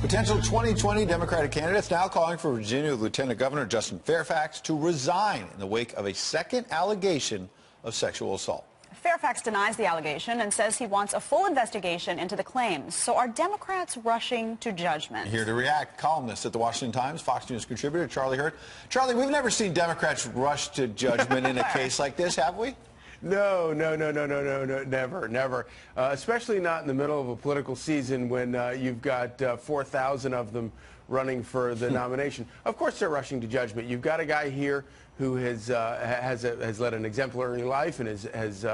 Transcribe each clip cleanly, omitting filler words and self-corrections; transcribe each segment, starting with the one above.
Potential 2020 Democratic candidates now calling for Virginia Lieutenant Governor Justin Fairfax to resign in the wake of a second allegation of sexual assault. Fairfax denies the allegation and says he wants a full investigation into the claims. So are Democrats rushing to judgment? Here to react, columnist at the Washington Times, Fox News contributor Charlie Hurt. Charlie, we've never seen Democrats rush to judgment in a case like this, have we? No, never. Especially not in the middle of a political season when you've got 4,000 of them running for the nomination. Of course they're rushing to judgment. You've got a guy here who has led an exemplary life and has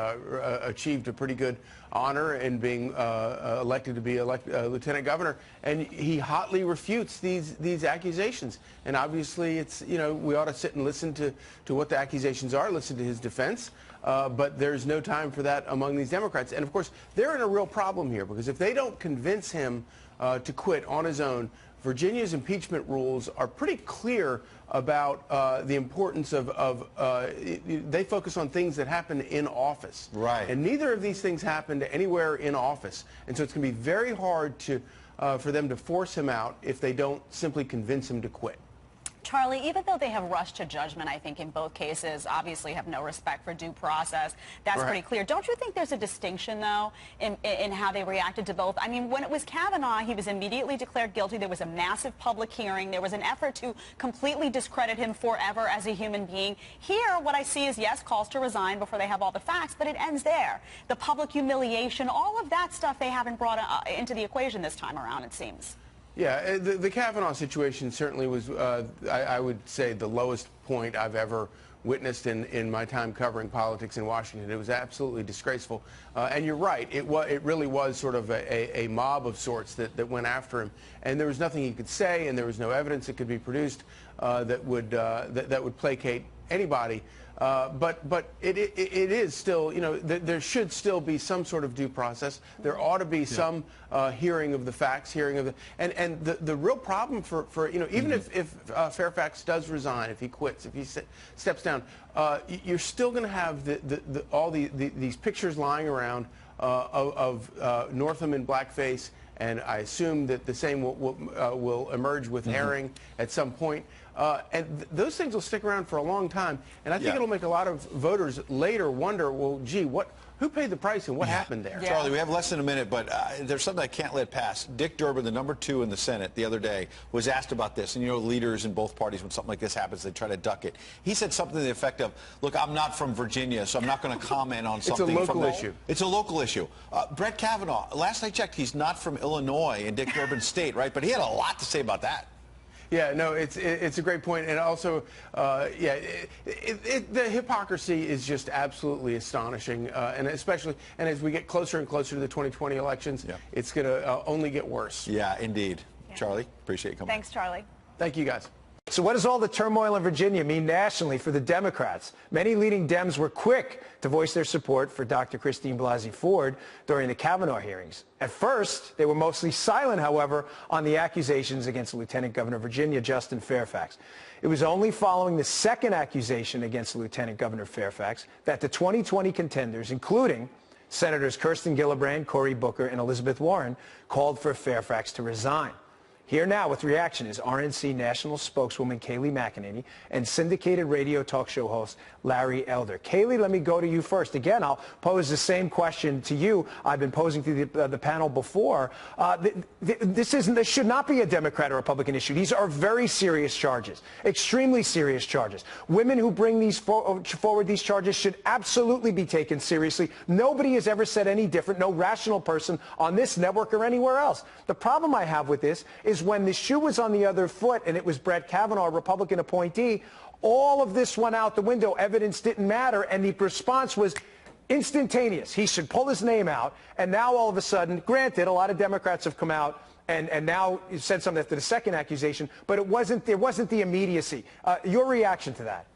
achieved a pretty good honor in being elected to be lieutenant governor, and he hotly refutes these accusations. And obviously, it's, you know, we ought to sit and listen to what the accusations are, listen to his defense. But there's no time for that among these Democrats. And of course, they're in a real problem here, because if they don't convince him to quit on his own, Virginia's impeachment rules are pretty clear about the importance of they focus on things that happen in office. Right. And neither of these things happened anywhere in office. And so it's going to be very hard to for them to force him out if they don't simply convince him to quit. Charlie, even though they have rushed to judgment, I think in both cases, obviously have no respect for due process. That's right. Pretty clear. Don't you think there's a distinction, though, in how they reacted to both? I mean, when it was Kavanaugh, he was immediately declared guilty. There was a massive public hearing. There was an effort to completely discredit him forever as a human being. Here, what I see is, yes, calls to resign before they have all the facts, but it ends there. The public humiliation, all of that stuff they haven't brought into the equation this time around, it seems. Yeah, the Kavanaugh situation certainly was, I would say, the lowest point I've ever witnessed in my time covering politics in Washington. It was absolutely disgraceful. And you're right, it really was sort of a mob of sorts that went after him. And there was nothing he could say, and there was no evidence that could be produced that would placate anybody. But it is still, you know, there should still be some sort of due process. There ought to be some hearing of the facts, and the real problem for you know, even if Fairfax does resign, if he quits, if he steps down, you're still going to have all these pictures lying around of Northam in blackface. And I assume that the same will emerge with Herring at some point. And those things will stick around for a long time. And I think it'll make a lot of voters later wonder, well, gee, who paid the price and what happened there? Yeah. Charlie, we have less than a minute, but there's something I can't let pass. Dick Durbin, the #2 in the Senate the other day, was asked about this. And, you know, leaders in both parties, when something like this happens, they try to duck it. He said something to the effect of, look, I'm not from Virginia, so I'm not going to comment on something. It's a local issue. It's a local issue. Brett Kavanaugh, last I checked, he's not from Illinois in Dick Durbin's state, right? But he had a lot to say about that. Yeah, no, it's a great point, and also, yeah, the hypocrisy is just absolutely astonishing, and especially, and as we get closer and closer to the 2020 elections, it's going to only get worse. Yeah, indeed. Yeah. Charlie, appreciate you coming. Thanks, Charlie. Thank you, guys. So what does all the turmoil in Virginia mean nationally for the Democrats? Many leading Dems were quick to voice their support for Dr. Christine Blasey Ford during the Kavanaugh hearings. At first, they were mostly silent, however, on the accusations against Lieutenant Governor of Virginia, Justin Fairfax. It was only following the second accusation against Lieutenant Governor Fairfax that the 2020 contenders, including Senators Kirsten Gillibrand, Cory Booker, and Elizabeth Warren, called for Fairfax to resign. Here now with reaction is RNC national spokeswoman Kayleigh McEnany and syndicated radio talk show host Larry Elder. Kayleigh, let me go to you first. Again, I'll pose the same question to you I've been posing to the panel before. This should not be a Democrat or Republican issue. These are very serious charges, extremely serious charges. Women who bring these forward these charges should absolutely be taken seriously. Nobody has ever said any different, no rational person on this network or anywhere else. The problem I have with this is when the shoe was on the other foot and it was Brett Kavanaugh, a Republican appointee, all of this went out the window. Evidence didn't matter, and the response was instantaneous. He should pull his name out, and now all of a sudden, granted, a lot of Democrats have come out and now said something after the second accusation, but there wasn't the immediacy. Your reaction to that?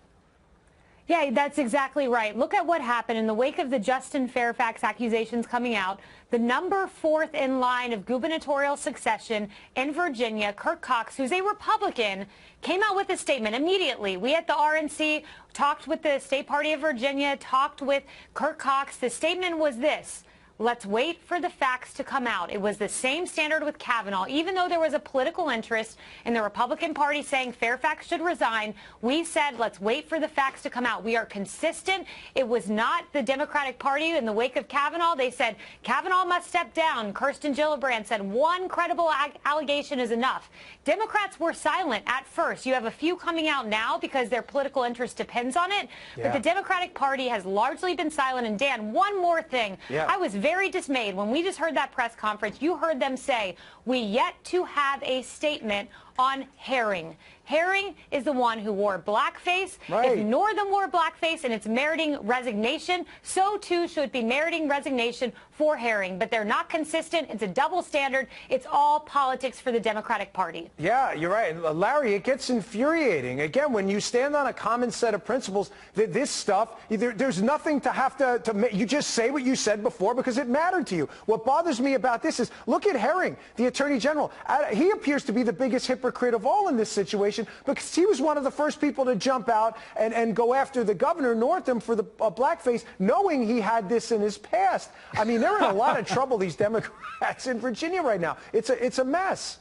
Yeah, that's exactly right. Look at what happened in the wake of the Justin Fairfax accusations coming out. The number 4th in line of gubernatorial succession in Virginia, Kirk Cox, who's a Republican, came out with a statement immediately. We at the RNC talked with the State Party of Virginia, talked with Kirk Cox. The statement was this: let's wait for the facts to come out. It was the same standard with Kavanaugh. Even though there was a political interest in the Republican Party saying Fairfax should resign, we said, let's wait for the facts to come out. We are consistent. It was not the Democratic Party in the wake of Kavanaugh. They said Kavanaugh must step down. Kirsten Gillibrand said one credible allegation is enough. Democrats were silent at first. You have a few coming out now because their political interest depends on it. But the Democratic Party has largely been silent. And Dan, one more thing. I was very dismayed when we just heard that press conference. You heard them say, we yet to have a statement on Herring. Herring is the one who wore blackface. If Northam wore blackface and it's meriting resignation, so too should be meriting resignation for Herring. But they're not consistent. It's a double standard. It's all politics for the Democratic Party. Yeah, you're right. Larry, it gets infuriating. Again, when you stand on a common set of principles, this stuff, there's nothing to have to you just say what you said before because it mattered to you. What bothers me about this is, look at Herring, the Attorney General. He appears to be the biggest hypocrite of all in this situation because he was one of the first people to jump out and go after the governor, Northam, for the blackface, knowing he had this in his past. I mean, they're in a lot of trouble, these Democrats in Virginia right now. It's a mess.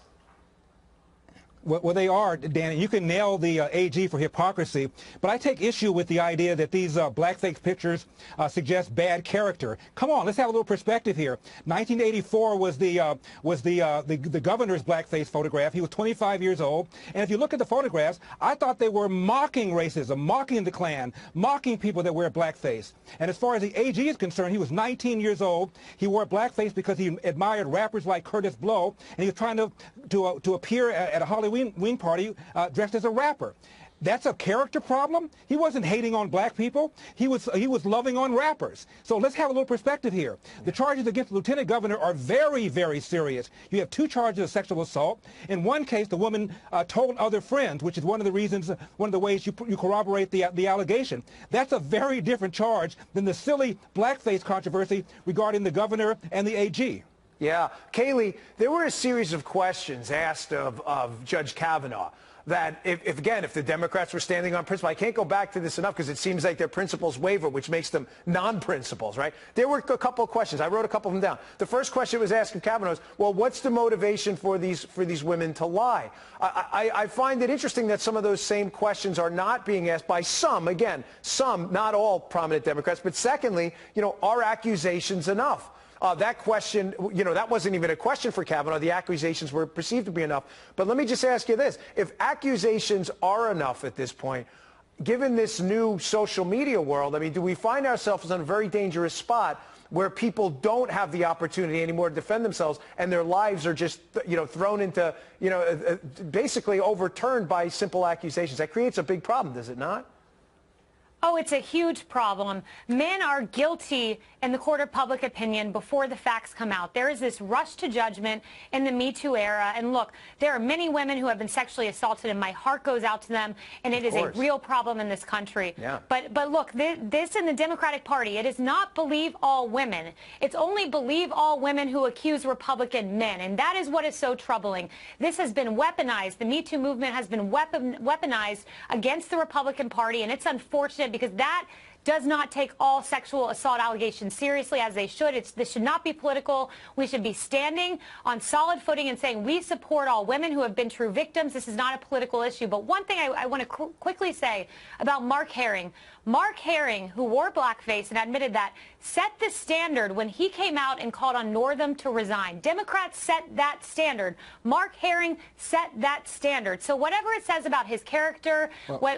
Well, they are, Dan. You can nail the AG for hypocrisy, but I take issue with the idea that these blackface pictures suggest bad character. Come on, let's have a little perspective here. 1984 was the governor's blackface photograph. He was 25 years old, and if you look at the photographs, I thought they were mocking racism, mocking the Klan, mocking people that wear blackface. And as far as the AG is concerned, he was 19 years old. He wore blackface because he admired rappers like Curtis Blow, and he was trying to appear at a Halloween party dressed as a rapper. That's a character problem. He wasn't hating on black people. He was loving on rappers. So let's have a little perspective here. The charges against the lieutenant governor are very, very serious. You have 2 charges of sexual assault. In one case, the woman told other friends, which is one of the reasons, one of the ways you corroborate the allegation. That's a very different charge than the silly blackface controversy regarding the governor and the AG. Yeah. Kayleigh, there were a series of questions asked of Judge Kavanaugh that if the Democrats were standing on principle, I can't go back to this enough because it seems like their principles waver, which makes them non-principles, right? There were a couple of questions. I wrote a couple of them down. The first question was asked of Kavanaugh was, well, what's the motivation for these women to lie? I find it interesting that some of those same questions are not being asked by some, not all prominent Democrats, but secondly, are accusations enough? That question, that wasn't even a question for Kavanaugh. The accusations were perceived to be enough. But let me just ask you this. If accusations are enough at this point, given this new social media world, I mean, do we find ourselves in a very dangerous spot where people don't have the opportunity anymore to defend themselves and their lives are just, thrown into, basically overturned by simple accusations? That creates a big problem, does it not? Oh, it's a huge problem. Men are guilty in the court of public opinion before the facts come out. There is this rush to judgment in the Me Too era. And look, there are many women who have been sexually assaulted, and my heart goes out to them. And it is a real problem in this country. Yeah. But look, this in the Democratic Party, it is not believe all women. It's only believe all women who accuse Republican men. And that is what is so troubling. This has been weaponized. The Me Too movement has been weaponized against the Republican Party. And it's unfortunate because that does not take all sexual assault allegations seriously as they should. This should not be political. We should be standing on solid footing and saying we support all women who have been true victims. This is not a political issue. But one thing I want to quickly say about Mark Herring. Mark Herring, who wore blackface and admitted that, set the standard when he came out and called on Northam to resign. Democrats set that standard. Mark Herring set that standard. So whatever it says about his character,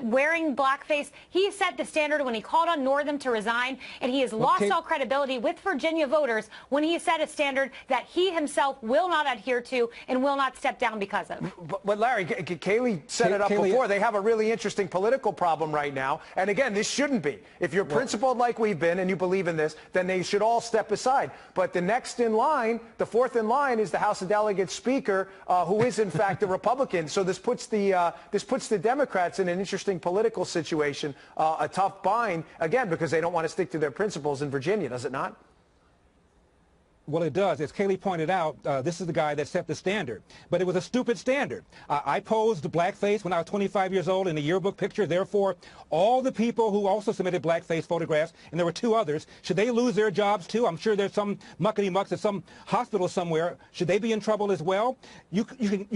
wearing blackface, he set the standard when he called on Northam to resign, and he has lost all credibility with Virginia voters when he set a standard that he himself will not adhere to and will not step down because of. But Larry, Kayleigh set it up before. They have a really interesting political problem right now. And again, this shouldn't be. If you're principled like we've been and you believe in this, then they should all step aside. But the next in line, the fourth in line, is the House of Delegates Speaker, who is in fact a Republican. So this puts the Democrats in an interesting political situation, a tough bind, again, because they don't want to stick to their principles in Virginia, does it not? Well, it does. As Kaylee pointed out, this is the guy that set the standard. But it was a stupid standard. I posed blackface when I was 25 years old in a yearbook picture. Therefore, all the people who also submitted blackface photographs, and there were 2 others, should they lose their jobs too? I'm sure there's some muckety-mucks at some hospital somewhere. Should they be in trouble as well? You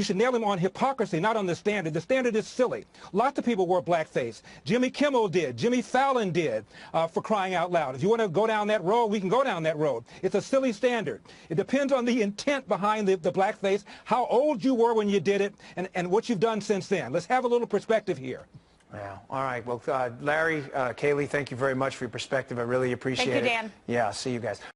should nail him on hypocrisy, not on the standard. The standard is silly. Lots of people wore blackface. Jimmy Kimmel did. Jimmy Fallon did, for crying out loud. If you want to go down that road, we can go down that road. It's a silly standard. It depends on the intent behind the blackface, how old you were when you did it, and what you've done since then. Let's have a little perspective here. Yeah. All right. Well, Larry, Kaylee, thank you very much for your perspective. I really appreciate it. Thank you, Dan. Yeah. See you guys.